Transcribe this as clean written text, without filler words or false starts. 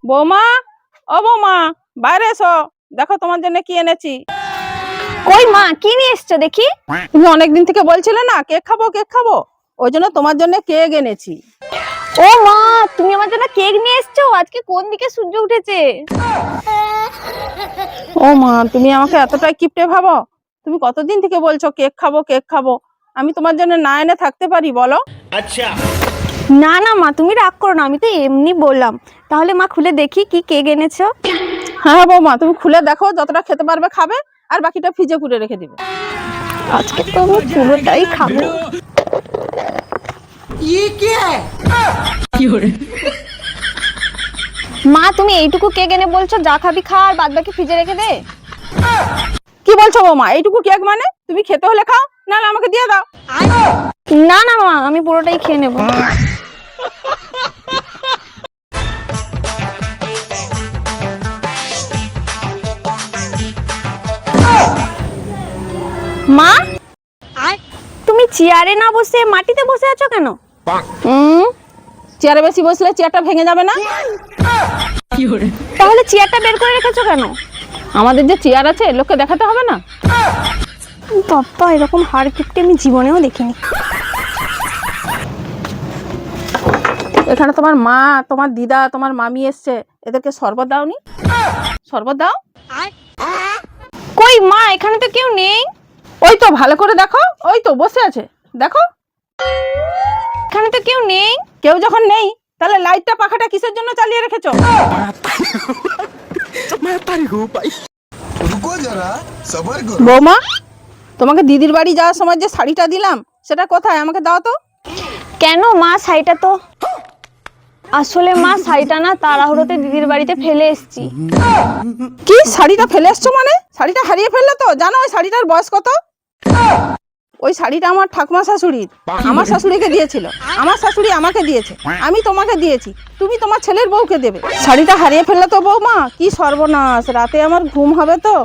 বৌমা, ও বৌমা, বাইরে এসো, দেখো তোমার জন্য কি এনেছি। কই মা, কি নিয়ে এসছো দেখি? তুমি অনেকদিন থেকে বলছিলে না কেক খাবো কেক খাবো, ওই জন্য তোমার জন্য কেক এনেছি। ও মা, তুমি আমার জন্য কেক নিয়ে এসছো? আজকে কোন দিকে সূর্য উঠেছে? ও মা, তুমি আমাকে এতটাই কিপটে ভাবো? তুমি কতদিন থেকে বলছো কেক খাবো কেক খাবো, আমি তোমার জন্য না এনে থাকতে পারি বলো? আচ্ছা, না না মা, তুমি রাগ করো না, আমি তো এমনি বললাম। তাহলে মা খুলে দেখি কি কেক এনেছো। হ্যাঁ বৌমা, তুমি খুলে দেখো, যতটা খেতে পারবে খাবে, আর বাকিটা ফ্রিজে করে রেখে দিবে। আজকে তো আমি পুরোটাই খাবো। মা, তুমি এইটুকু কেক এনে বলছো যা খাবি খা আর বাদ বাকি ফ্রিজে রেখে দে? কি বলছো বৌমা? এইটুকু কেক মানে? তুমি খেতে হলে খাও, নাহলে আমাকে দিয়ে দাও। না না মা, আমি পুরোটাই খেয়ে নেবো। মা, তুমি চেয়ারে না বসে মাটিতে বসে আছো কেন? চেয়ারে বেশি বসলে চেয়ারটা ভেঙে যাবে না? তাহলে চেয়ারটা বের করে রেখেছো কেন? আমাদের যে চেয়ার আছে লোককে দেখাতে হবে না? বাপ্পা, এরকম হাড় কিপটে আমি জীবনেও দেখিনি। এখানে তোমার মা, তোমার দিদা, তোমার মামি এসছে, এদেরকে শরবত দাওনি? শরবত দাও। কই মা, এখানে তো কেউ নেই। ওই তো, ভালো করে দেখো, ওই তো বসে আছে, দেখো। এখানে তো কেউ নেই। কেউ যখন নেই, তাহলে লাইটটা পাখাটা কিসের জন্য চালিয়ে রেখেছো? বৌমা, তোমাকে দিদির বাড়ি যাওয়ার সময় যে শাড়িটা দিলাম, সেটা কোথায়? আমাকে দাও তো। কেন মা, শাড়িটা তো আসলে মা, শাড়িটা না তাড়াহুড়োতে দিদির বাড়িতে ফেলে এসেছি। কি শাড়িটা ফেলে এসছো মানে? শাড়িটা হারিয়ে ফেললে তো? জানো ওই শাড়িটার বয়স কত? ওই শাড়িটা আমার ঠাকুমা শাশুড়ির, আমার শাশুড়িকে দিয়েছিল, আমার শাশুড়ি আমাকে দিয়েছে, আমি তোমাকে দিয়েছি, তুমি তোমার ছেলের বউকে দেবে। শাড়িটা হারিয়ে ফেললে তো বৌমা, কি সর্বনাশ, রাতে আমার ঘুম হবে তো।